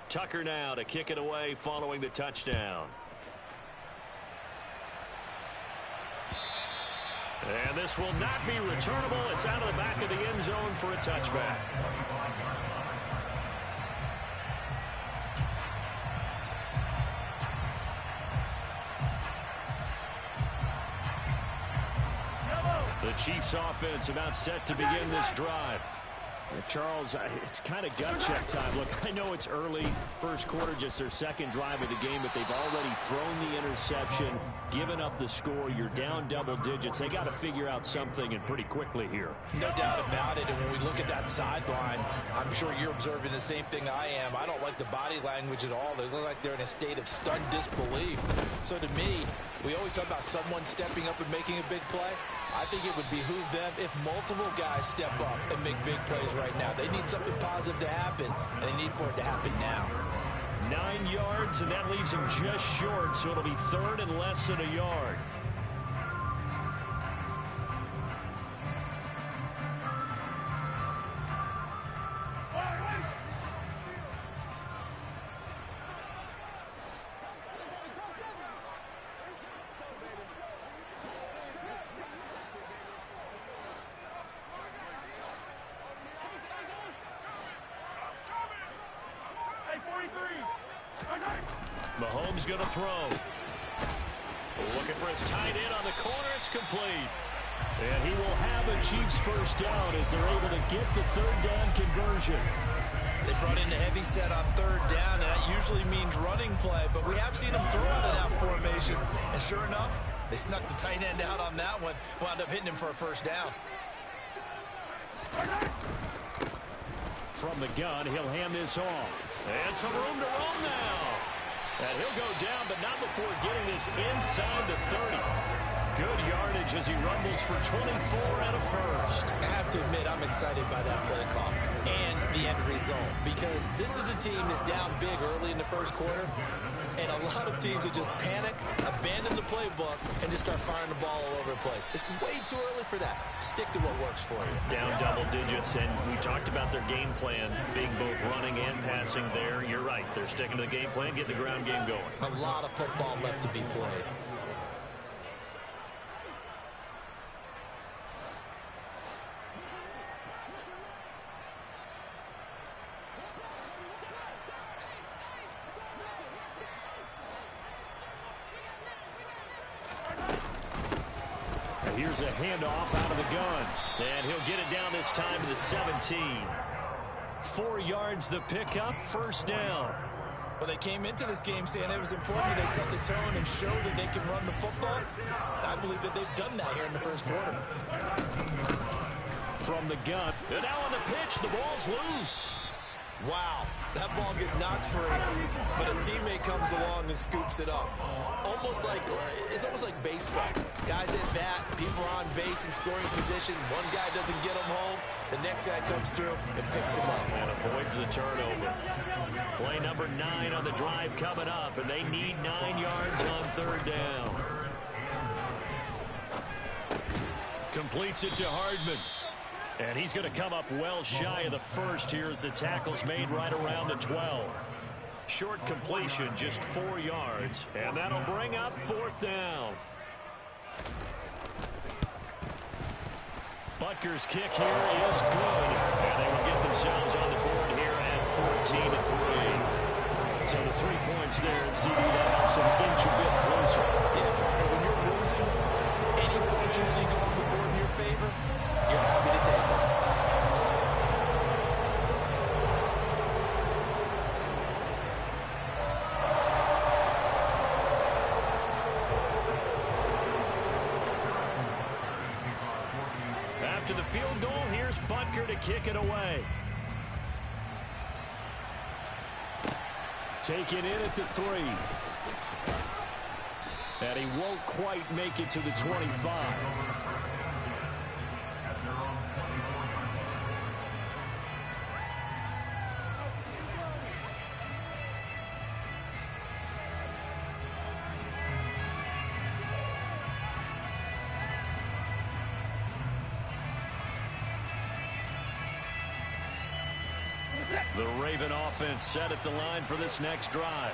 Tucker now to kick it away following the touchdown. And this will not be returnable. It's out of the back of the end zone for a touchback. The Chiefs offense about set to begin this drive. Charles, it's kind of gut check time. Look, I know it's early, first quarter, just their second drive of the game, but they've already thrown the interception, given up the score. You're down double digits. They got to figure out something, and pretty quickly here. No doubt about it, and when we look at that sideline, I'm sure you're observing the same thing I am. I don't like the body language at all. They look like they're in a state of stunned disbelief. So to me, we always talk about someone stepping up and making a big play. I think it would behoove them if multiple guys step up and make big plays right now. They need something positive to happen, and they need for it to happen now. 9 yards, and that leaves them just short, so it'll be third and less than a yard. Mahomes going to throw. Looking for his tight end on the corner. It's complete. And he will have a Chiefs first down as they're able to get the third down conversion. They brought in a heavy set on third down, and that usually means running play. But we have seen them throw out of that formation. And sure enough, they snuck the tight end out on that one. Wound up hitting him for a first down. From the gun, he'll hand this off. And some room to roam now. And he'll go down, but not before getting this inside the 30. Good yardage as he rumbles for 24 and a first. I have to admit, I'm excited by that play call and the end result, because this is a team that's down big early in the first quarter, and a lot of teams will just panic, abandon the playbook, and just start firing the ball all over the place. It's way too early for that. Stick to what works for you. Down double digits, and we talked about their game plan being both running and passing there. You're right. They're sticking to the game plan, getting the ground game going. A lot of football left to be played. Here's a handoff out of the gun. And he'll get it down this time to the 17. 4 yards the pickup, first down. Well, they came into this game saying it was important they set the tone and show that they can run the football. And I believe that they've done that here in the first quarter. From the gun. And now on the pitch, the ball's loose. Wow, that ball gets knocked free, but a teammate comes along and scoops it up. It's almost like baseball. Guys at bat, people are on base in scoring position. One guy doesn't get him home, the next guy comes through and picks him up. And avoids the turnover. Play number 9 on the drive coming up, and they need 9 yards on third down. Completes it to Hardman. And he's going to come up well shy of the first here as the tackle's made right around the 12. Short completion, just 4 yards. And that'll bring up fourth down. Butker's kick here is good. And they will get themselves on the board here at 14-3. So the 3 points there, and CD that helps them inch a bit closer. Yeah, when you're losing, any points you see go on the board in your favor, you're happy to take them. After the field goal, here's Butker to kick it away. Taken in at the 3. And he won't quite make it to the 25. The Raven offense set at the line for this next drive.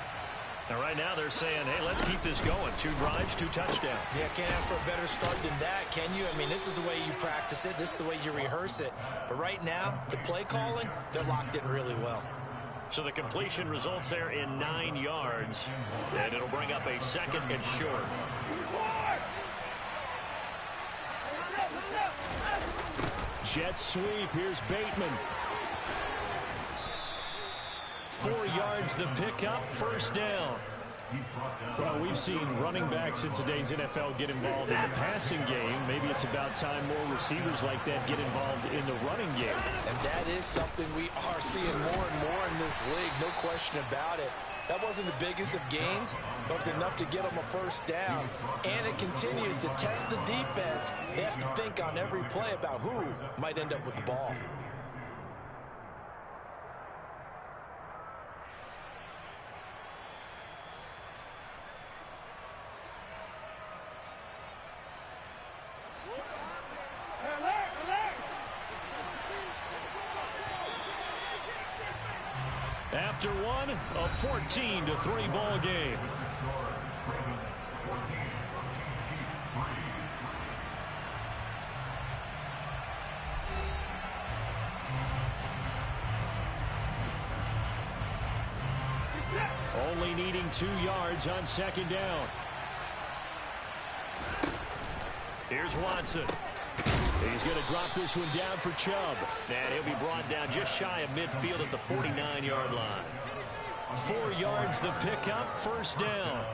And right now they're saying, hey, let's keep this going. 2 drives, 2 touchdowns. Yeah, can't ask for a better start than that, can you? I mean, this is the way you practice it. This is the way you rehearse it. But right now, the play calling, they're locked in really well. So the completion results there in 9 yards. And it'll bring up a 2nd and short. Jet sweep. Here's Bateman. 4 yards the pickup, 1st down. Well, we've seen running backs in today's NFL get involved in the passing game. Maybe it's about time more receivers like that get involved in the running game. And that is something we are seeing more and more in this league, no question about it. That wasn't the biggest of gains, but it's enough to get them a 1st down. And it continues to test the defense. They have to think on every play about who might end up with the ball. After one, a 14-3 ball game. Only needing 2 yards on 2nd down. Here's Watson. He's going to drop this one down for Chubb. And he'll be brought down just shy of midfield at the 49-yard line. 4 yards the pickup, 1st down.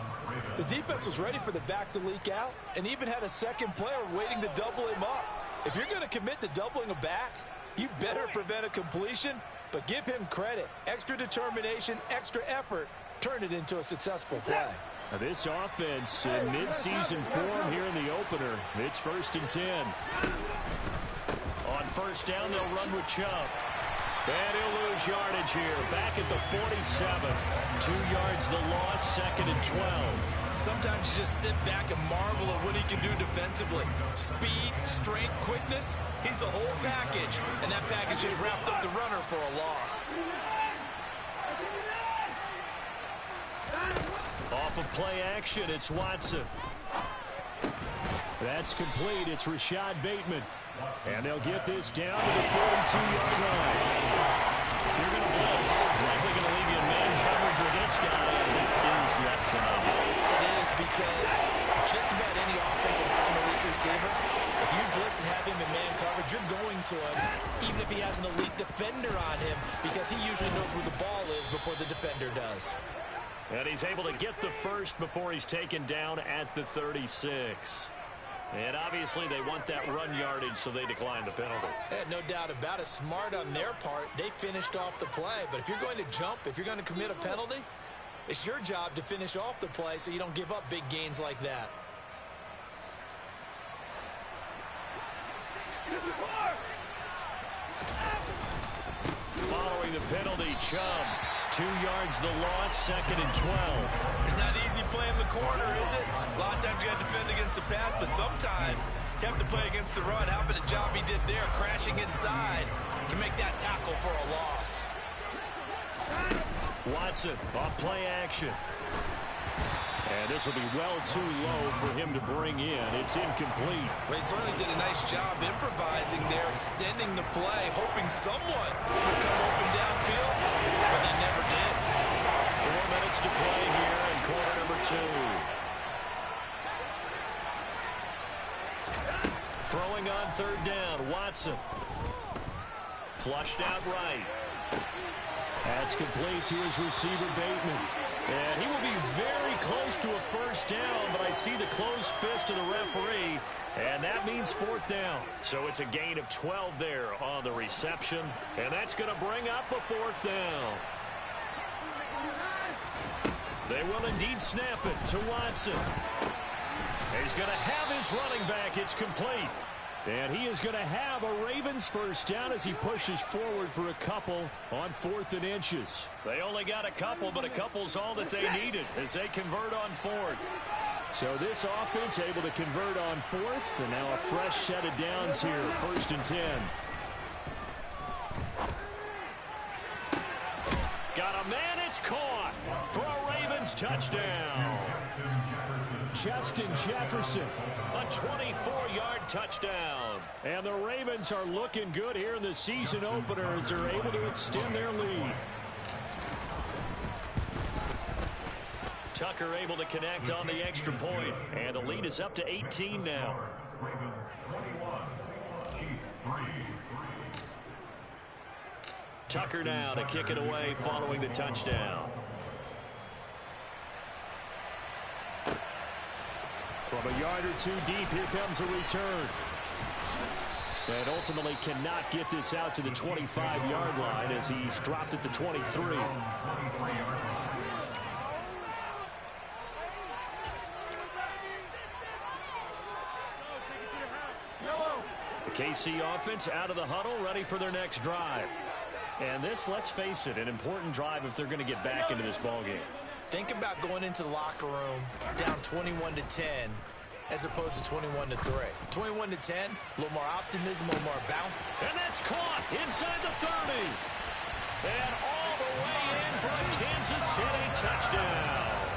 The defense was ready for the back to leak out and even had a 2nd player waiting to double him up. If you're going to commit to doubling a back, you better prevent a completion, but give him credit. Extra determination, extra effort, turn it into a successful play. Now this offense in midseason form here in the opener. It's 1st and 10. On 1st down, they'll run with Chubb. And he'll lose yardage here. Back at the 47. 2 yards the loss, 2nd and 12. Sometimes you just sit back and marvel at what he can do defensively. Speed, strength, quickness, he's the whole package. And that package just wrapped up the runner for a loss. Off of play action, it's Watson. That's complete. It's Rashad Bateman. And they'll get this down to the 42-yard line. If you're going to blitz, likely going to leave you in man coverage with this guy, and that is less than ideal. It is, because just about any offense that has an elite receiver, if you blitz and have him in man coverage, you're going to him, even if he has an elite defender on him, because he usually knows where the ball is before the defender does. And he's able to get the 1st before he's taken down at the 36. And obviously they want that run yardage, so they decline the penalty. No doubt about it. Smart on their part. They finished off the play. But if you're going to jump, if you're going to commit a penalty, it's your job to finish off the play so you don't give up big gains like that. Following the penalty, Chubb. 2 yards the loss, 2nd and 12. It's not easy playing the corner, is it? A lot of times you got to defend against the pass, but sometimes you have to play against the run. How about the job he did there, crashing inside to make that tackle for a loss? Watson off play action. And this will be well too low for him to bring in. It's incomplete. Well, he certainly did a nice job improvising there, extending the play, hoping someone would come open downfield, but they never did. 4 minutes to play here in quarter number 2. Throwing on 3rd down, Watson. Flushed out right. That's complete to his receiver, Bateman. And he will be very close to a 1st down, but I see the closed fist of the referee, and that means 4th down. So it's a gain of 12 there on the reception, and that's going to bring up a 4th down. They will indeed snap it to Watson. He's going to have his running back. It's complete. And he is going to have a Ravens 1st down as he pushes forward for a couple on 4th and inches. They only got a couple, but a couple's all that they needed as they convert on 4th. So this offense able to convert on 4th, and now a fresh set of downs here, 1st and 10. man, it's caught for a Ravens touchdown. Justin Jefferson, a 24-yard touchdown. And the Ravens are looking good here in the season opener as they're able to extend their lead. Tucker able to connect on the extra point, and the lead is up to 18 now. Tucker now to kick it away following the touchdown. From a yard or two deep, here comes a return. And ultimately cannot get this out to the 25-yard line as he's dropped it to 23. The KC offense out of the huddle, ready for their next drive. And this, let's face it, an important drive if they're going to get back into this ballgame. Think about going into the locker room down 21-10 as opposed to 21-3. 21-10, a little more optimism, a little more bounce. And that's caught inside the 30. And all the way in for a Kansas City touchdown.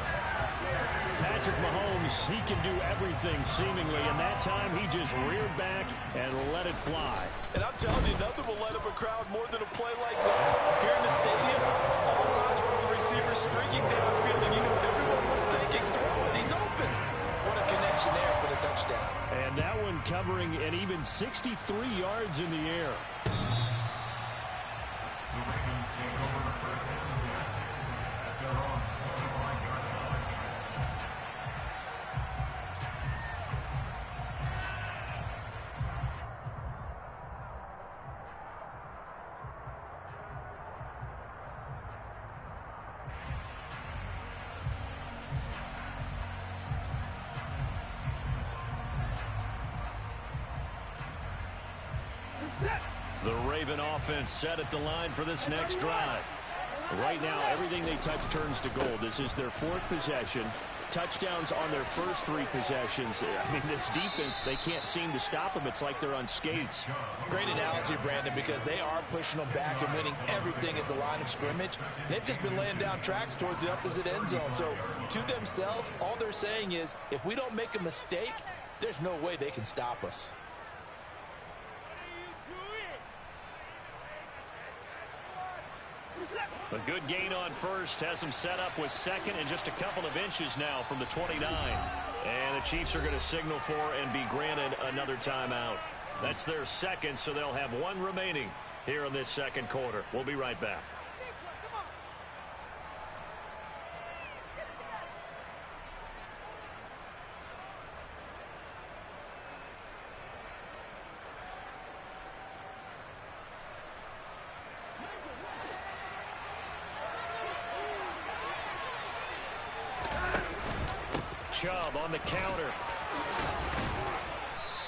Patrick Mahomes, he can do everything seemingly, and that time he just reared back and let it fly. And I'm telling you, nothing will let up a crowd more than a play like that. Here in the stadium, all eyes were on the receiver streaking downfield, and you know everyone was thinking, throw it, he's open. What a connection there for the touchdown. And that one covering an even 63 yards in the air. The Raven offense set at the line for this next drive. Right now, everything they touch turns to gold. This is their fourth possession. Touchdowns on their first three possessions. I mean, this defense, they can't seem to stop them. It's like they're on skates. Great analogy, Brandon, because they are pushing them back and winning everything at the line of scrimmage. They've just been laying down tracks towards the opposite end zone. So, to themselves, all they're saying is, if we don't make a mistake, there's no way they can stop us. A good gain on first has them set up with second and just a couple of inches now from the 29. And the Chiefs are going to signal for and be granted another timeout. That's their second, so they'll have one remaining here in this second quarter. We'll be right back. Chubb on the counter.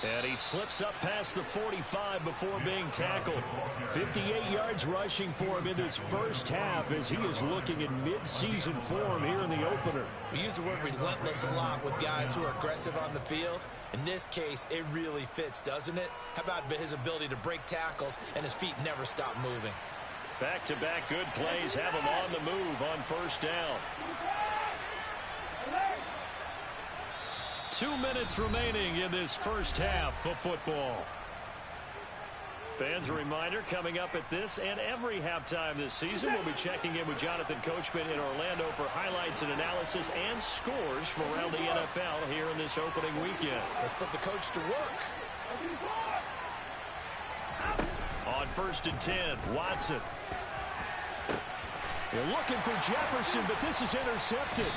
And he slips up past the 45 before being tackled. 58 yards rushing for him in this first half as he is looking in mid-season form here in the opener. We use the word relentless a lot with guys who are aggressive on the field. In this case, it really fits, doesn't it? How about his ability to break tackles and his feet never stop moving? Back-to-back good plays have him on the move on first down. 2 minutes remaining in this first half of football. Fans, a reminder, coming up at this and every halftime this season, we'll be checking in with Jonathan Coachman in Orlando for highlights and analysis and scores from around the NFL here in this opening weekend. Let's put the coach to work. On 1st and 10, Watson. They're looking for Jefferson, but this is intercepted.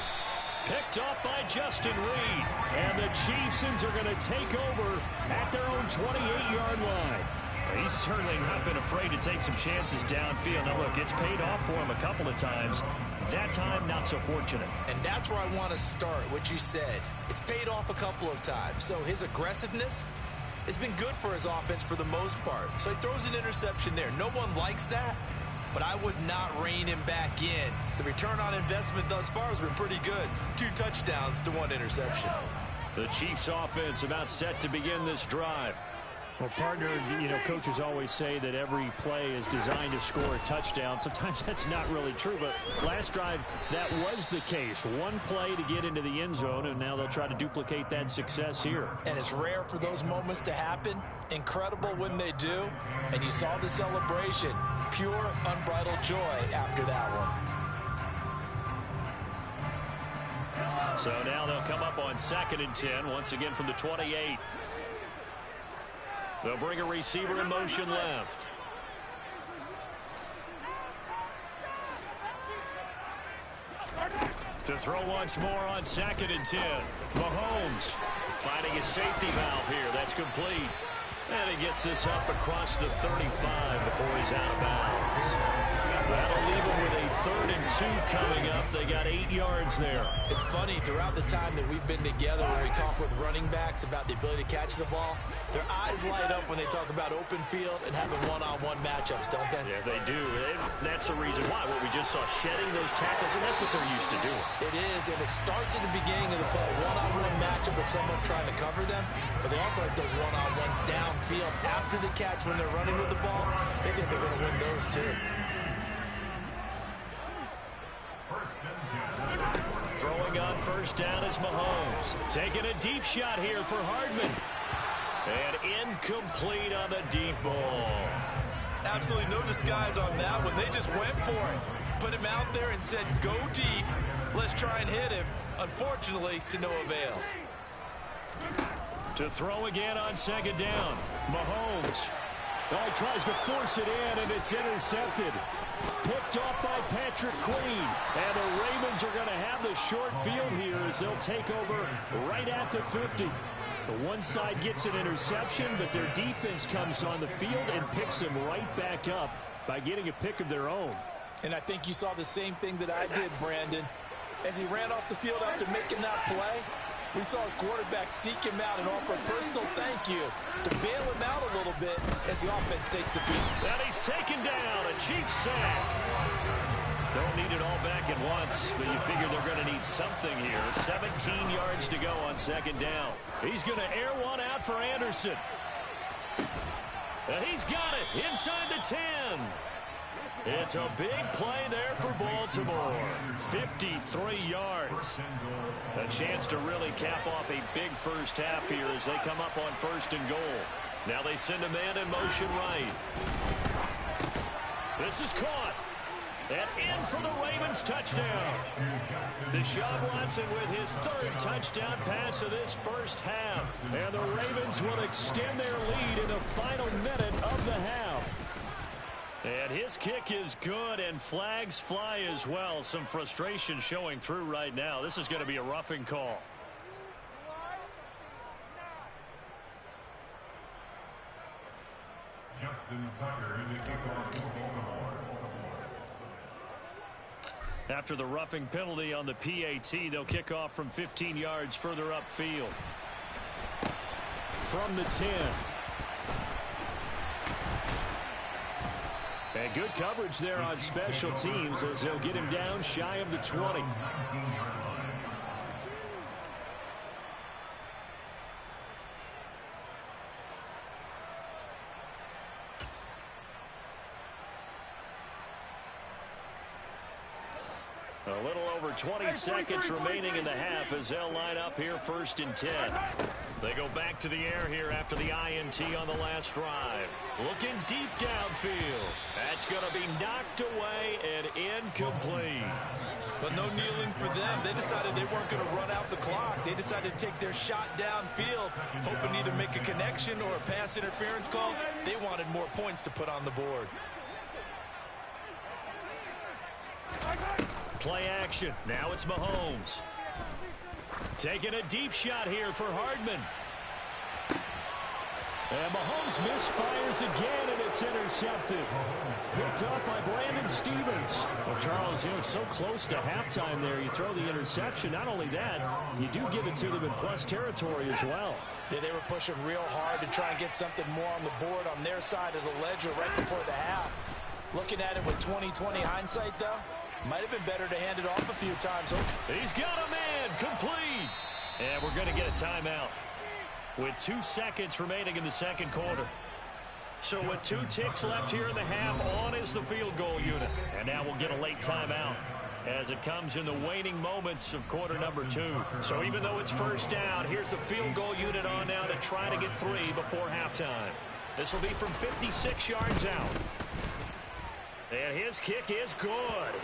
Picked off by Justin Reed. And the Chiefs are going to take over at their own 28-yard line. He's certainly not been afraid to take some chances downfield. Now, look, it's paid off for him a couple of times. That time, not so fortunate. And that's where I want to start, what you said. It's paid off a couple of times. So his aggressiveness has been good for his offense for the most part. So he throws an interception there. No one likes that, but I would not rein him back in. The return on investment thus far has been pretty good. 2 touchdowns to 1 interception. The Chiefs offense about set to begin this drive. Well, partner, coaches always say that every play is designed to score a touchdown. Sometimes that's not really true, but last drive, that was the case. One play to get into the end zone, and now they'll try to duplicate that success here. And it's rare for those moments to happen. Incredible when they do. And you saw the celebration. Pure, unbridled joy after that one. So now they'll come up on 2nd and 10, once again from the 28. They'll bring a receiver in motion left. To throw once more on 2nd and 10. Mahomes finding his safety valve here. That's complete. And he gets this up across the 35 before he's out of bounds. That'll leave him with a 3rd and 2 coming up. They got 8 yards there. It's funny, throughout the time that we've been together, when we talk with running backs about the ability to catch the ball, their eyes light up when they talk about open field and having one-on-one matchups, don't they? Yeah, they do. That's the reason why. What we just saw, shedding those tackles, and that's what they're used to doing. It is, and it starts at the beginning of the play. One-on-one matchup with someone trying to cover them, but they also like those one-on-ones downfield after the catch when they're running with the ball. They think they're going to win those too. Throwing on 1st down is Mahomes. Taking a deep shot here for Hardman. And incomplete on the deep ball. Absolutely no disguise on that one. They just went for it. Put him out there and said, go deep. Let's try and hit him. Unfortunately, to no avail. To throw again on 2nd down. Mahomes. Oh, he tries to force it in, and it's intercepted. Picked off by Patrick Queen. And the Ravens are going to have the short field here as they'll take over right at the 50. The one side gets an interception, but their defense comes on the field and picks them right back up by getting a pick of their own. And I think you saw the same thing that I did, Brandon. As he ran off the field after making that play, we saw his quarterback seek him out and offer a personal thank you to bail him out a little bit as the offense takes a beat. And he's taken down, a Chiefs sack. Don't need it all back at once, but you figure they're going to need something here. 17 yards to go on 2nd down. He's going to air one out for Anderson. And he's got it inside the 10. It's a big play there for Baltimore. 53 yards. A chance to really cap off a big first half here as they come up on 1st and goal. Now they send a man in motion right. This is caught. And in for the Ravens touchdown. Deshaun Watson with his 3rd touchdown pass of this first half. And the Ravens will extend their lead in the final minute of the half. And his kick is good, and flags fly as well. Some frustration showing through right now. This is going to be a roughing call. After the roughing penalty on the PAT, they'll kick off from 15 yards further upfield. From the 10. And good coverage there on special teams as they'll get him down shy of the 20. A little over 20 seconds remaining in the half as they'll line up here 1st and 10. They go back to the air here after the INT on the last drive. Looking deep downfield. That's going to be knocked away and incomplete. But no kneeling for them. They decided they weren't going to run out the clock. They decided to take their shot downfield, hoping either make a connection or a pass interference call. They wanted more points to put on the board. Play action. Now it's Mahomes. Taking a deep shot here for Hardman. And Mahomes misfires again, and it's intercepted. Picked up by Brandon Stevens. Well, Charles, so close to halftime there. You throw the interception. Not only that, you do give it to them in plus territory as well. Yeah, they were pushing real hard to try and get something more on the board on their side of the ledger right before the half. Looking at it with 20/20 hindsight, though, might have been better to hand it off a few times. He's got a man complete. And we're going to get a timeout. with 2 seconds remaining in the second quarter. So with 2 ticks left here in the half, on is the field goal unit. And now we'll get a late timeout as it comes in the waning moments of quarter number 2. So even though it's first down, here's the field goal unit on now to try to get 3 before halftime. This will be from 56 yards out. And his kick is good.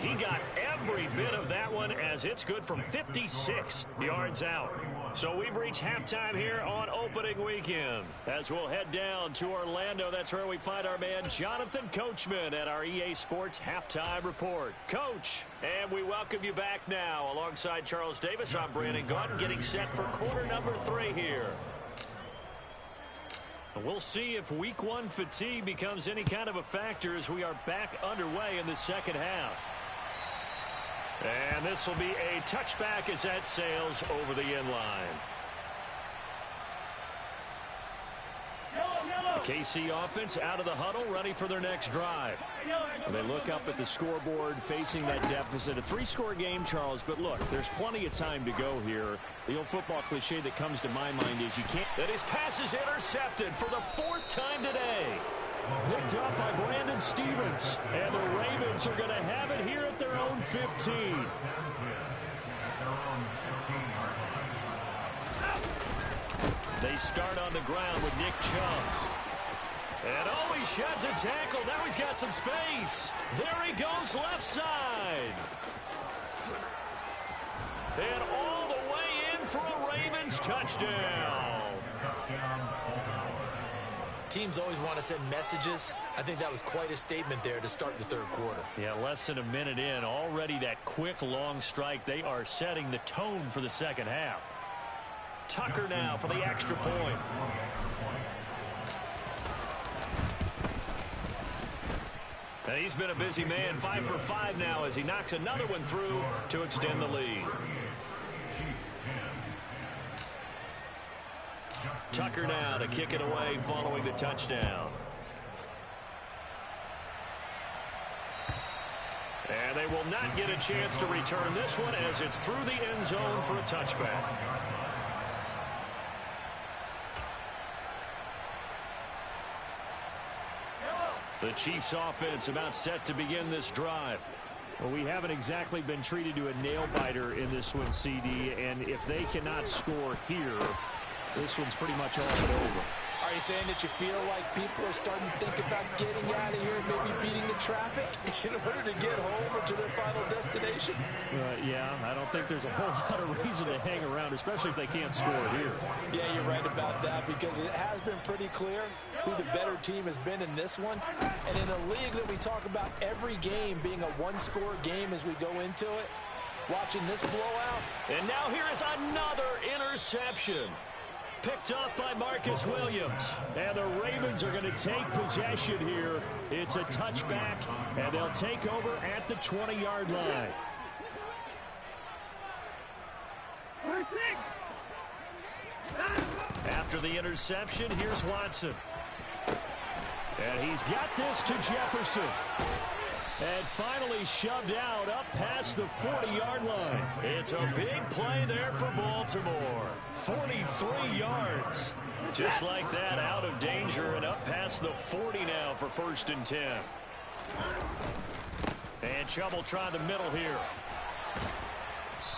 He got every bit of that one as it's good from 56 yards out. So we've reached halftime here on opening weekend. As we'll head down to Orlando, that's where we find our man Jonathan Coachman at our EA Sports Halftime Report. Coach, and we welcome you back now. Alongside Charles Davis, I'm Brandon Gaudin, getting set for quarter number 3 here. We'll see if week 1 fatigue becomes any kind of a factor as we are back underway in the second half. And this will be a touchback as that sails over the end line. The KC offense out of the huddle, ready for their next drive. They look up at the scoreboard, facing that deficit. A 3-score game, Charles, but look, there's plenty of time to go here. The old football cliche that comes to my mind is you can't... That his pass is intercepted for the 4th time today. Picked up by Brandon Stevens. And the Ravens are going to have it here at their own 15. They start on the ground with Nick Chubb. And oh, he sheds a tackle. Now he's got some space. There he goes left side. And all the way in for a Ravens touchdown. Teams always want to send messages. I think that was quite a statement there to start the third quarter. Yeah, less than a minute in. Already that quick, long strike. They are setting the tone for the second half. Tucker now for the extra point. And he's been a busy man, 5 for 5 now as he knocks another one through to extend the lead. Tucker now to kick it away following the touchdown. And they will not get a chance to return this one as it's through the end zone for a touchback. The Chiefs offense about set to begin this drive. Well, we haven't exactly been treated to a nail-biter in this one, CD, and if they cannot score here, this one's pretty much all but over. Are you saying that you feel like people are starting to think about getting out of here and maybe beating the traffic in order to get home or to their final destination? Yeah, I don't think there's a whole lot of reason to hang around, especially if they can't score here. Yeah, you're right about that because it has been pretty clear who the better team has been in this one. And in a league that we talk about every game being a one-score game as we go into it, watching this blowout. And now here is another interception. Picked up by Marcus Williams. And the Ravens are going to take possession here. It's a touchback, and they'll take over at the 20-yard line. After the interception, here's Watson. And he's got this to Jefferson. And finally shoved out up past the 40-yard line. It's a big play there for Baltimore. 43 yards. Just like that, out of danger and up past the 40 now for 1st and 10. And Chubb will try the middle here.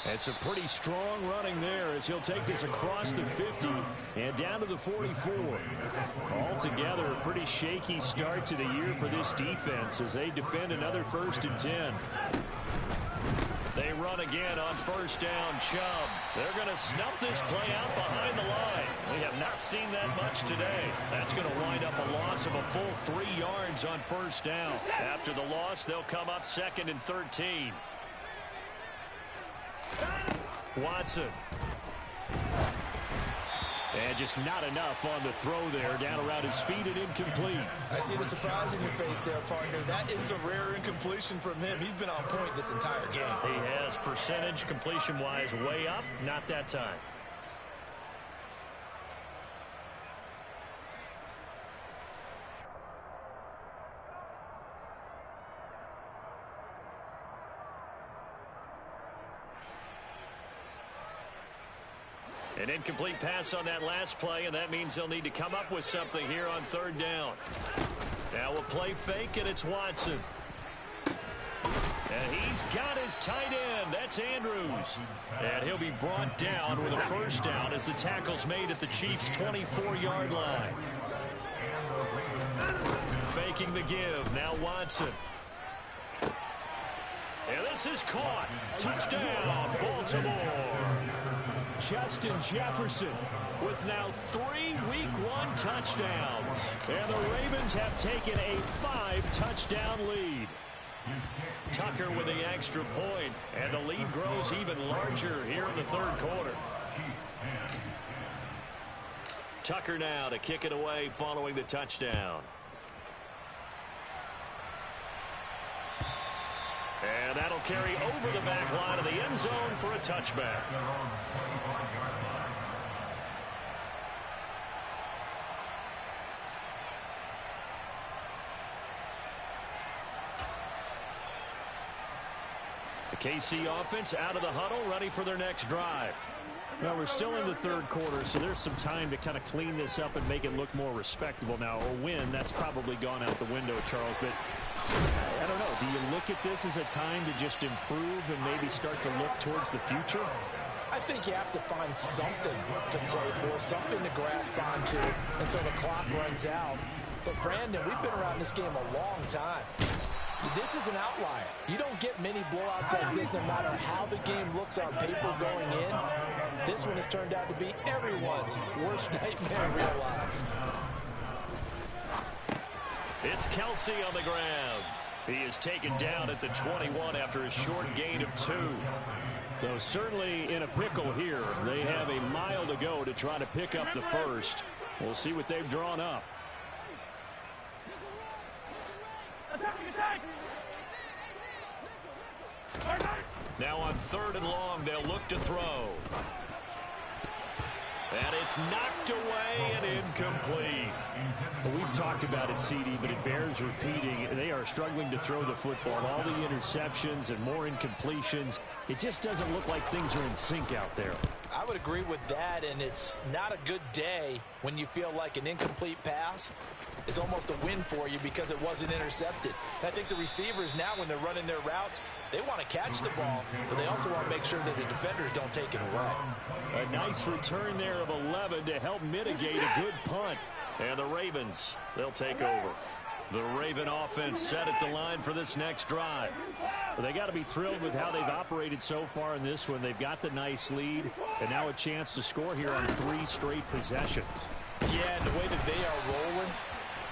It's a pretty strong running there as he'll take this across the 50 and down to the 44. Altogether, a pretty shaky start to the year for this defense as they defend another 1st and 10. They run again on 1st down. Chubb. They're going to snuff this play out behind the line. We have not seen that much today. That's going to wind up a loss of a full 3 yards on 1st down. After the loss, they'll come up 2nd and 13. Watson. And just not enough on the throw there. Down around his feet and incomplete. I see the surprise in your face there, partner. That is a rare incompletion from him. He's been on point this entire game. He has percentage completion-wise way up. Not that time. An incomplete pass on that last play, and that means they'll need to come up with something here on third down. Now we'll play fake, and it's Watson. And he's got his tight end. That's Andrews. And he'll be brought down with a first down as the tackle's made at the Chiefs' 24-yard line. Faking the give. Now Watson. And this is caught. Touchdown, Baltimore. Justin Jefferson with now 3 Week 1 touchdowns. And the Ravens have taken a 5-touchdown lead. Tucker with the extra point, and the lead grows even larger here in the third quarter. Tucker now to kick it away following the touchdown. And that'll carry over the back line of the end zone for a touchback. The KC offense out of the huddle, ready for their next drive. Well, we're still in the third quarter, so there's some time to kind of clean this up and make it look more respectable. Now, a win, that's probably gone out the window, Charles, but I don't know. Do you look at this as a time to just improve and maybe start to look towards the future? I think you have to find something to play for, something to grasp onto until the clock runs out. But, Brandon, we've been around this game a long time. This is an outlier. You don't get many blowouts like this no matter how the game looks on paper going in. This one has turned out to be everyone's worst nightmare realized. It's Kelsey on the ground. He is taken down at the 21 after a short gain of 2. Though certainly in a pickle here. They have a mile to go to try to pick up the first. We'll see what they've drawn up. Now on 3rd and long, they'll look to throw. And it's knocked away and incomplete. Well, we've talked about it, CD, but it bears repeating. They are struggling to throw the football. All the interceptions and more incompletions. It just doesn't look like things are in sync out there. I would agree with that, and it's not a good day when you feel like an incomplete pass is almost a win for you because it wasn't intercepted. And I think the receivers now, when they're running their routes, they want to catch the ball, but they also want to make sure that the defenders don't take it away. A nice return there of 11 to help mitigate a good punt. And the Ravens, they'll take over. The Raven offense set at the line for this next drive. Well, they got to be thrilled with how they've operated so far in this one. They've got the nice lead, and now a chance to score here on 3 straight possessions. Yeah, and the way that they are rolling,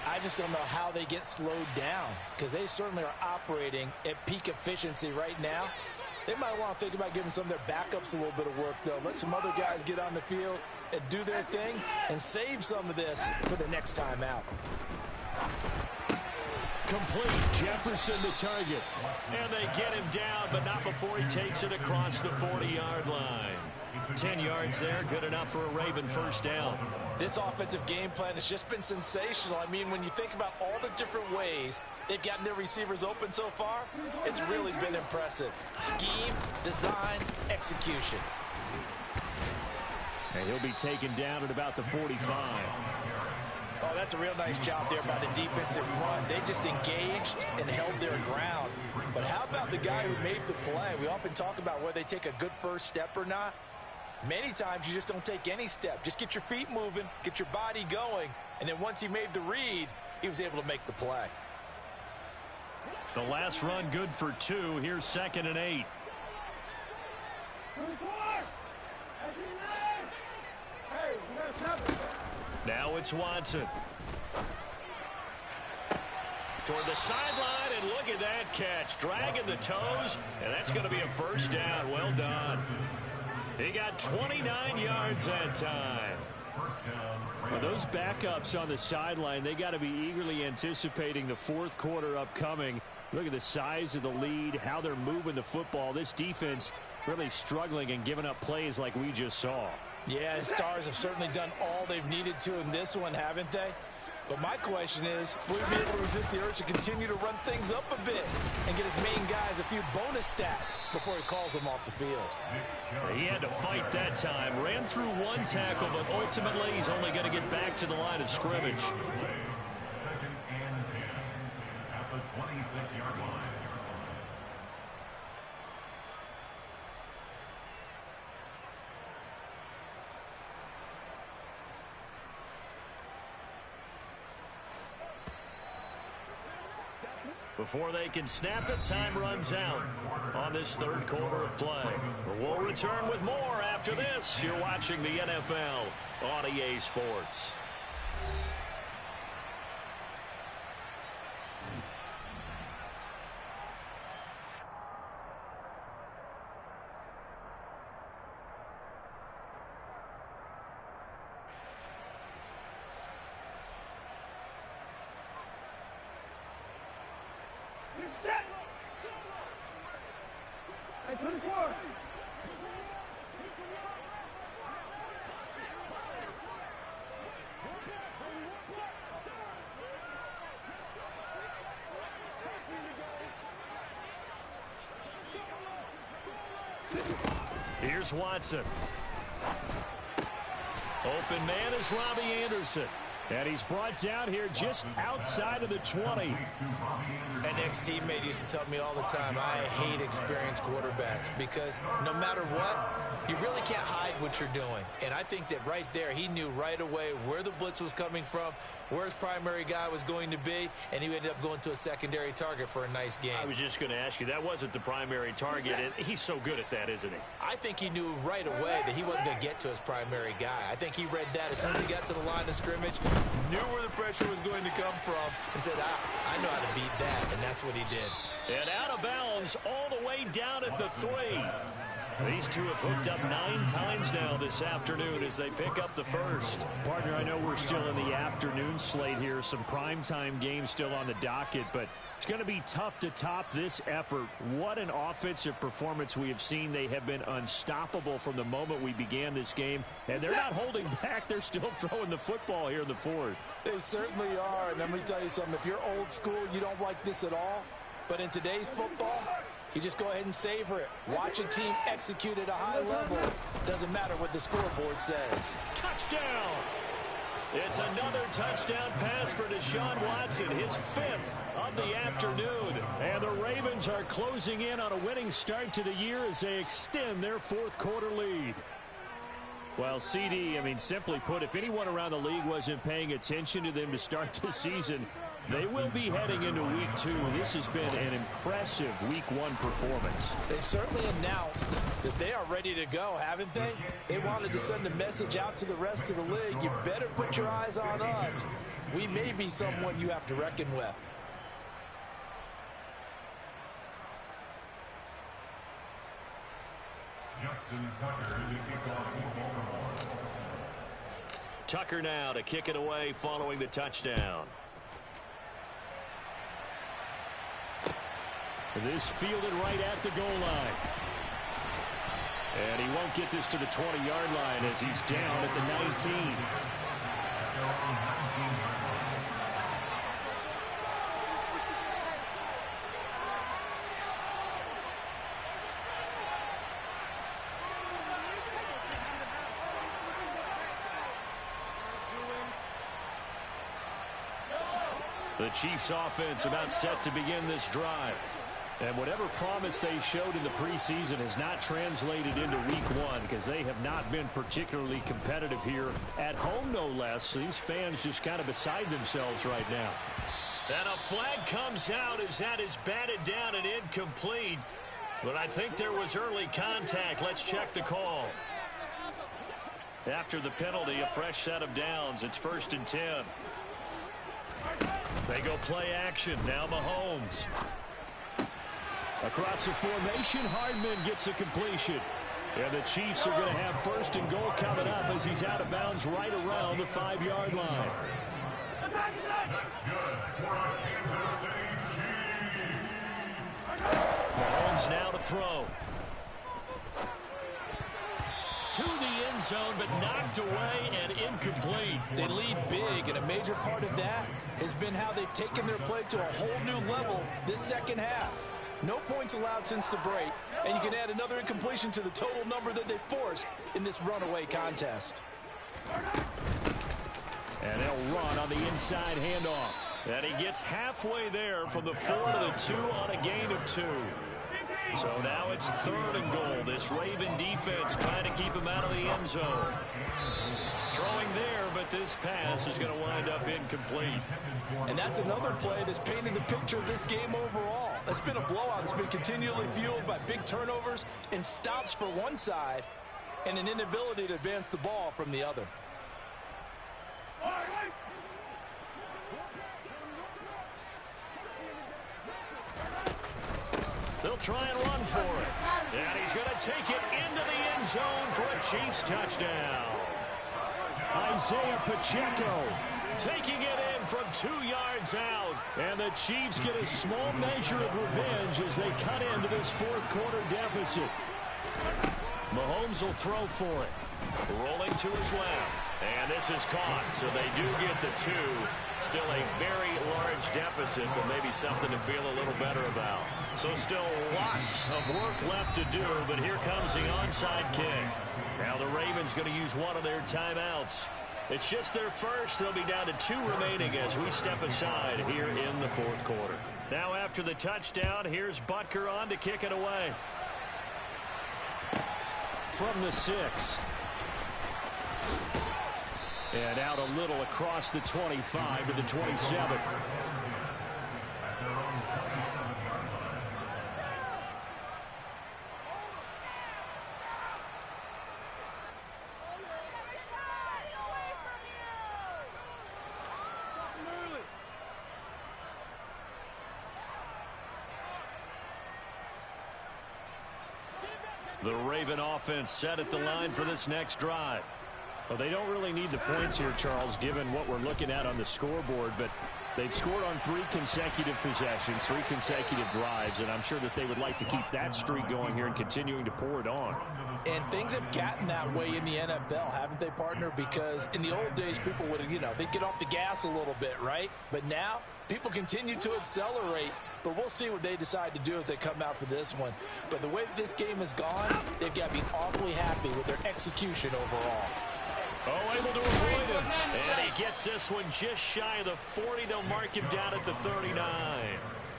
I just don't know how they get slowed down because they certainly are operating at peak efficiency right now. They might want to think about giving some of their backups a little bit of work, though. Let some other guys get on the field and do their thing and save some of this for the next time out. Complete. Jefferson the target. And they get him down, but not before he takes it across the 40-yard line. 10 yards there, good enough for a Raven first down. This offensive game plan has just been sensational. I mean, when you think about all the different ways they've gotten their receivers open so far, it's really been impressive. Scheme, design, execution. And he'll be taken down at about the 45. Oh, that's a real nice job there by the defensive front. They just engaged and held their ground. But how about the guy who made the play? We often talk about whether they take a good first step or not. Many times you just don't take any step. Just get your feet moving, get your body going, and then once he made the read, he was able to make the play. The last run good for 2. Here's 2nd and 8. Now it's Watson. Toward the sideline, and look at that catch. Dragging the toes, and that's going to be a first down. Well done. He got 29 yards that time. Well, those backups on the sideline, they got to be eagerly anticipating the fourth quarter upcoming. Look at the size of the lead, how they're moving the football. This defense really struggling and giving up plays like we just saw. Yeah, the Stars have certainly done all they've needed to in this one, haven't they? But my question is, will he be able to resist the urge to continue to run things up a bit and get his main guys a few bonus stats before he calls them off the field? He had to fight that time. Ran through one tackle, but ultimately he's only going to get back to the line of scrimmage. Second and 10 at the 26-yard line. Before they can snap it, time runs out on this third quarter of play. We'll return with more after this. You're watching the NFL on EA Sports. Here's Watson. Open man is Robbie Anderson. And he's brought down here just outside of the 20. An ex-teammate used to tell me all the time, I hate experienced quarterbacks because no matter what, you really can't hide what you're doing. And I think that right there, he knew right away where the blitz was coming from, where his primary guy was going to be, and he ended up going to a secondary target for a nice game. I was just going to ask you, that wasn't the primary target, and he's so good at that, isn't he? I think he knew right away that he wasn't going to get to his primary guy. I think he read that as soon as he got to the line of scrimmage, knew where the pressure was going to come from, and said, I know how to beat that, and that's what he did. And out of bounds all the way down at the 3. These two have hooked up 9 times now this afternoon as they pick up the first. Partner, I know we're still in the afternoon slate here. Some primetime games still on the docket, but it's going to be tough to top this effort. What an offensive performance we have seen. They have been unstoppable from the moment we began this game, and they're not holding back. They're still throwing the football here in the fourth. They certainly are, and let me tell you something. If you're old school, you don't like this at all. But in today's football, you just go ahead and savor it. Watch a team execute at a high level. Doesn't matter what the scoreboard says. Touchdown! It's another touchdown pass for Deshaun Watson, his 5th of the afternoon. And the Ravens are closing in on a winning start to the year as they extend their fourth quarter lead. Well, CD, I mean, simply put, if anyone around the league wasn't paying attention to them to start the season, they will be heading into week 2. This has been an impressive week 1 performance. They've certainly announced that they are ready to go, haven't they? They wanted to send a message out to the rest of the league. You better put your eyes on us. We may be someone you have to reckon with. Justin Tucker to kick off the ball. Tucker now to kick it away following the touchdown. This fielded right at the goal line. And he won't get this to the 20-yard line as he's down at the 19. The Chiefs offense about set to begin this drive. And whatever promise they showed in the preseason has not translated into week 1 because they have not been particularly competitive here at home, no less. These fans just kind of beside themselves right now. And a flag comes out as that is batted down and incomplete. But I think there was early contact. Let's check the call. After the penalty, a fresh set of downs. It's 1st and 10. They go play action. Now Mahomes. Across the formation, Hardman gets a completion. And the Chiefs are going to have 1st and goal coming up as he's out of bounds right around the 5-yard line. Mahomes now to throw. to the end zone, but knocked away and incomplete. They lead big, and a major part of that has been how they've taken their play to a whole new level this second half. No points allowed since the break, and you can add another incompletion to the total number that they forced in this runaway contest. And they'll run on the inside handoff. And he gets halfway there from the 4 to the 2 on a gain of 2. So now it's 3rd and goal. This Raven defense trying to keep him out of the end zone. Throwing there, but this pass is going to wind up incomplete. And that's another play that's painted the picture of this game overall. It's been a blowout that's been continually fueled by big turnovers and stops for one side and an inability to advance the ball from the other. They'll try and run for it. And he's going to take it into the end zone for a Chiefs touchdown. Isaiah Pacheco taking it in from 2 yards out. And the Chiefs get a small measure of revenge as they cut into this 4th quarter deficit. Mahomes will throw for it. Rolling to his left. And this is caught, so they do get the 2. Still a very large deficit, but maybe something to feel a little better about. So still lots of work left to do, but here comes the onside kick. Now the Ravens going to use one of their timeouts. It's just their first. They'll be down to 2 remaining as we step aside here in the 4th quarter. Now after the touchdown, here's Butker on to kick it away. From the 6. And out a little across the 25 to the 27. The Raven offense set at the line for this next drive. Well, they don't really need the points here, Charles, given what we're looking at on the scoreboard, but they've scored on 3 consecutive possessions, 3 consecutive drives, and I'm sure that they would like to keep that streak going here and continuing to pour it on. And things have gotten that way in the NFL, haven't they, partner? Because in the old days, people would, they'd get off the gas a little bit, right? But now, people continue to accelerate. But we'll see what they decide to do as they come out for this one. But the way that this game has gone, they've got to be awfully happy with their execution overall. Oh, able to avoid him. And he gets this one just shy of the 40. They'll mark him down at the 39.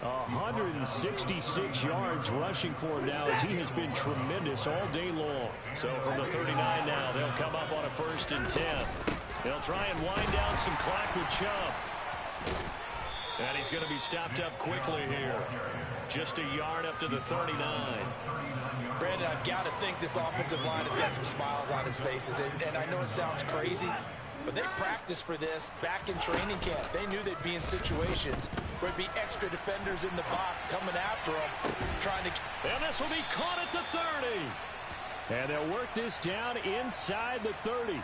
166 yards rushing for him now as he has been tremendous all day long. So from the 39 now, they'll come up on a 1st and 10. They'll try and wind down some clock with Chubb. And he's going to be stopped up quickly here. Just a yard up to the 39. Brandon, I've got to think this offensive line has got some smiles on its faces. And I know it sounds crazy, but they practiced for this back in training camp. They knew they'd be in situations where there'd be extra defenders in the box coming after them, trying to... And this will be caught at the 30. And they'll work this down inside the 30.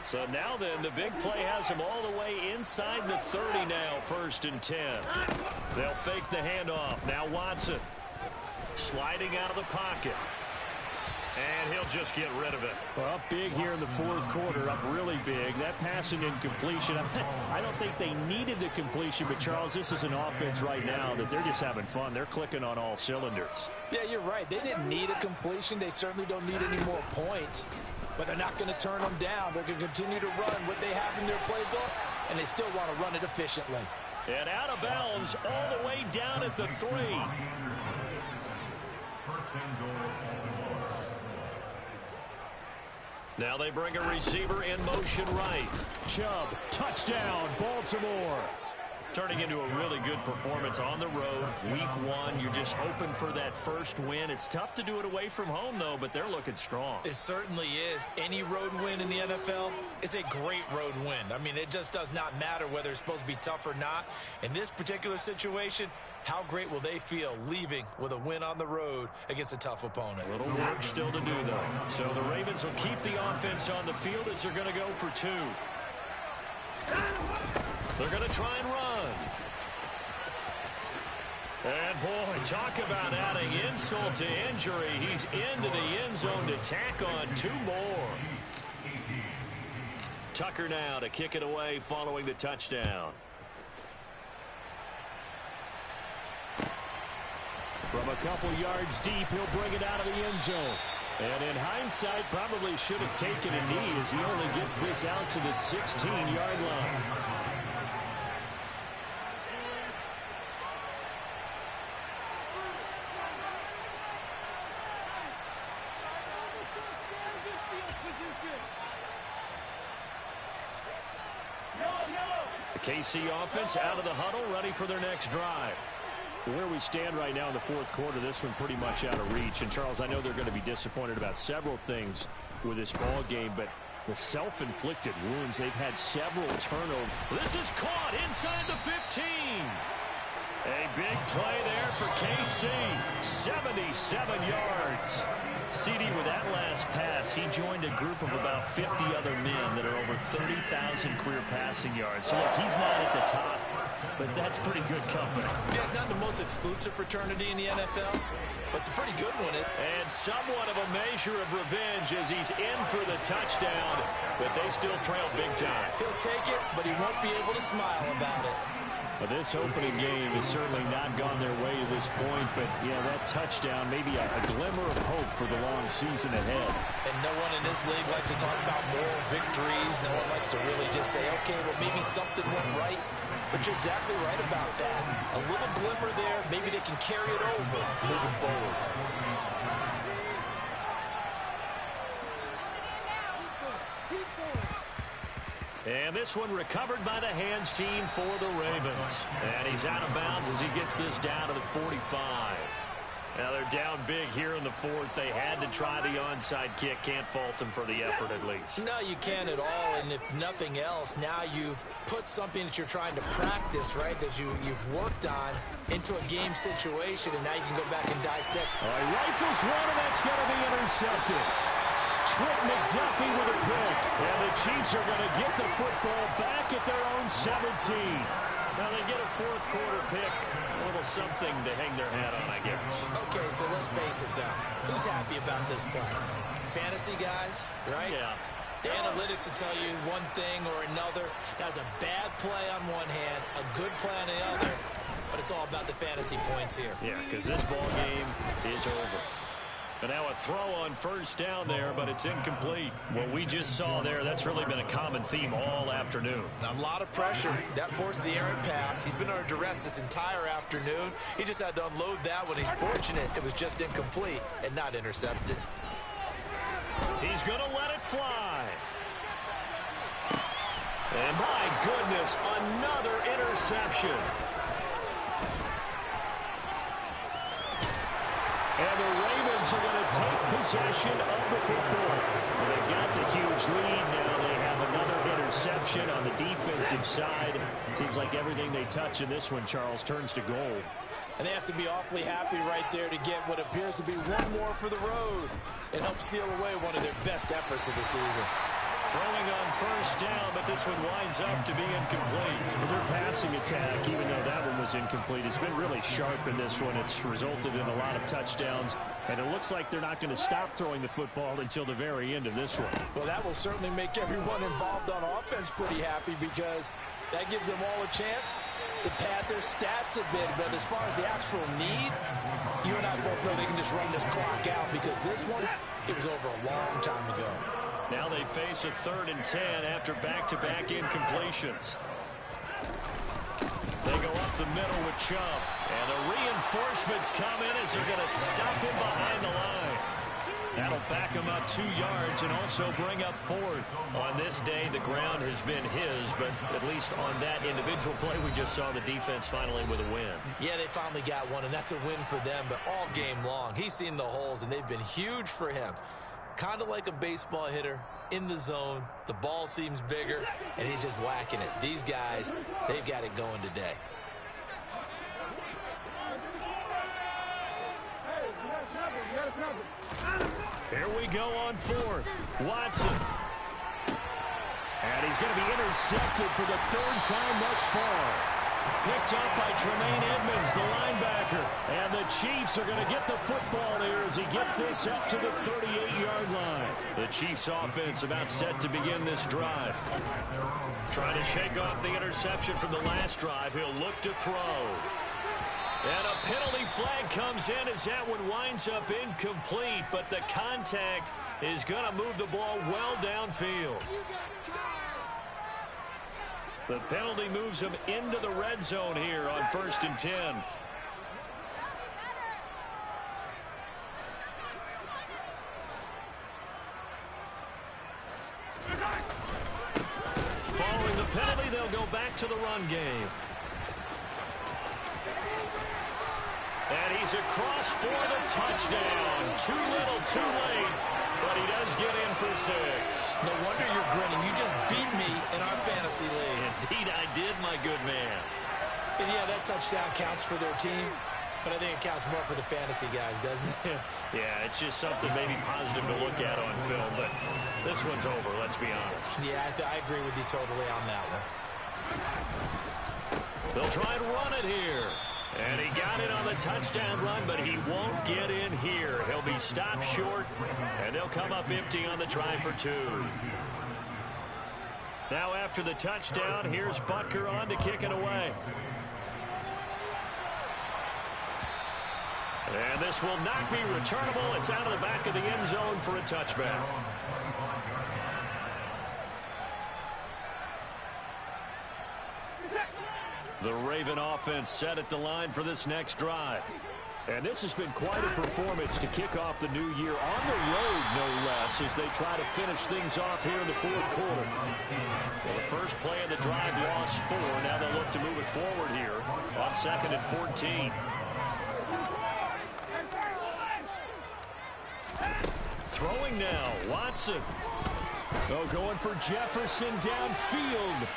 So now then, the big play has him all the way inside the 30 now, 1st and 10. They'll fake the handoff. Now Watson sliding out of the pocket. And he'll just get rid of it. Well, up big here in the 4th quarter, up really big. That passing incompletion, I don't think they needed the completion, but Charles, this is an offense right now that they're just having fun. They're clicking on all cylinders. Yeah, you're right. They didn't need a completion. They certainly don't need any more points. But they're not going to turn them down. They're going to continue to run what they have in their playbook, and they still want to run it efficiently. And out of bounds all the way down at the 3. Now they bring a receiver in motion right. Chubb, touchdown, Baltimore. Turning into a really good performance on the road. Week 1, you're just hoping for that first win. It's tough to do it away from home, though, but they're looking strong. It certainly is. Any road win in the NFL is a great road win. I mean, it just does not matter whether it's supposed to be tough or not. In this particular situation, how great will they feel leaving with a win on the road against a tough opponent? A little work still to do, though. So the Ravens will keep the offense on the field as they're going to go for 2. They're going to try and run. And, boy, talk about adding insult to injury. He's into the end zone to tack on 2 more. Tucker now to kick it away following the touchdown. From a couple yards deep, he'll bring it out of the end zone. And in hindsight, probably should have taken a knee as he only gets this out to the 16-yard line. The KC offense out of the huddle, ready for their next drive. Where we stand right now in the fourth quarter, this one pretty much out of reach. And, Charles, I know they're going to be disappointed about several things with this ball game, but the self-inflicted wounds, they've had several turnovers. This is caught inside the 15. A big play there for KC. 77 yards. CD, with that last pass, he joined a group of about 50 other men that are over 30,000 career passing yards. So, look, he's not at the top, but that's pretty good company. Yeah, it's not the most exclusive fraternity in the NFL, but it's a pretty good one. And somewhat of a measure of revenge as he's in for the touchdown, but they still trail big time. He'll take it, but he won't be able to smile about it. Well, this opening game has certainly not gone their way to this point, but, yeah, that touchdown, maybe a glimmer of hope for the long season ahead. And no one in this league likes to talk about moral victories. No one likes to really just say, okay, well, maybe something went right. But you're exactly right about that. A little glimmer there, maybe they can carry it over moving forward. And this one recovered by the hands team for the Ravens. And he's out of bounds as he gets this down to the 45. Now they're down big here in the fourth. They had to try the onside kick. Can't fault them for the effort at least. No, you can't at all. And if nothing else, now you've put something that you're trying to practice, right, that you've worked on into a game situation, and now you can go back and dissect. All right, rifles one, and that's going to be intercepted. Trent McDuffie with a pick. And the Chiefs are going to get the football back at their own 17. Now they get a fourth quarter pick. A little something to hang their hat on, I guess. Okay, so let's face it, though. Who's happy about this play? Fantasy guys, right? Yeah. The analytics will tell you one thing or another. That's a bad play on one hand, a good play on the other. But it's all about the fantasy points here. Yeah, because this ball game is over. And now a throw on first down there, but it's incomplete. What we just saw there, that's really been a common theme all afternoon. A lot of pressure. That forced the errant pass. He's been under duress this entire afternoon. He just had to unload that one. He's fortunate it was just incomplete and not intercepted. He's going to let it fly. And my goodness, another interception. And the Ravens are going to take possession of the football. Well, they've got the huge lead now. They have another interception on the defensive side. Seems like everything they touch in this one, Charles, turns to gold. And they have to be awfully happy right there to get what appears to be one more for the road and help seal away one of their best efforts of the season. Throwing on first down, but this one winds up to be incomplete. Their passing attack, even though that one was incomplete, has been really sharp in this one. It's resulted in a lot of touchdowns, and it looks like they're not going to stop throwing the football until the very end of this one. Well, that will certainly make everyone involved on offense pretty happy because that gives them all a chance to pad their stats a bit. But as far as the actual need, you and I both know they can just run this clock out because this one, it was over a long time ago. Now they face a 3rd and 10 after back-to-back incompletions. They go up the middle with Chubb. And the reinforcements come in as they're going to stop him behind the line. That'll back him up 2 yards and also bring up 4th. On this day, the ground has been his, but at least on that individual play, we just saw the defense finally with a win. Yeah, they finally got one, and that's a win for them, but all game long, he's seen the holes, and they've been huge for him. Kind of like a baseball hitter in the zone. The ball seems bigger, and he's just whacking it. These guys, they've got it going today. Here we go on 4th. Watson. And he's going to be intercepted for the 3rd time thus far. Picked up by Tremaine Edmonds, the linebacker. Chiefs are going to get the football here as he gets this up to the 38-yard line. The Chiefs offense about set to begin this drive. Trying to shake off the interception from the last drive. He'll look to throw. And a penalty flag comes in as that one winds up incomplete, but the contact is going to move the ball well downfield. The penalty moves him into the red zone here on 1st and 10. Following the penalty, they'll go back to the run game. And he's across for the touchdown. Too little, too late, but he does get in for 6. No wonder you're grinning. You just beat me in our fantasy league. Indeed I did, my good man. And yeah, that touchdown counts for their team, but I think it counts more for the fantasy guys, doesn't it? Yeah, it's just something maybe positive to look at on film, but this one's over, let's be honest. Yeah, I agree with you totally on that one. They'll try and run it here. And he got it on the touchdown run, but he won't get in here. He'll be stopped short, and they'll come up empty on the try for 2. Now after the touchdown, here's Butker on to kick it away. And this will not be returnable. It's out of the back of the end zone for a touchback. The Raven offense set at the line for this next drive. And this has been quite a performance to kick off the new year on the road, no less, as they try to finish things off here in the 4th quarter. Well, the first play of the drive lost 4. Now they'll look to move it forward here on 2nd and 14. Throwing now, Watson. Oh, going for Jefferson downfield.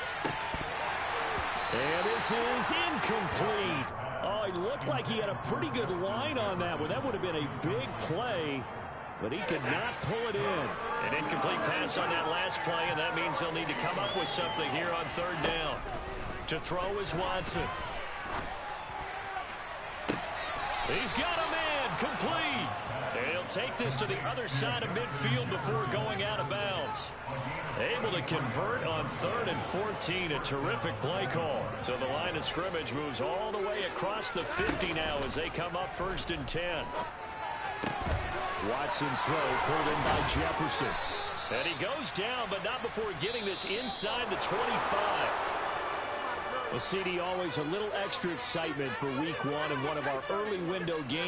And this is incomplete. Oh, he looked like he had a pretty good line on that one. That would have been a big play, but he could not pull it in. An incomplete pass on that last play, and that means they'll need to come up with something here on 3rd down. To throw is Watson. He's got a man, complete. And he'll take this to the other side of midfield before going out of bounds. Able to convert on 3rd and 14. A terrific play call. So the line of scrimmage moves all the way across the 50 now as they come up 1st and 10. Watson's throw pulled in by Jefferson. And he goes down, but not before getting this inside the 25. Well, CD, always a little extra excitement for week 1 in one of our early window games.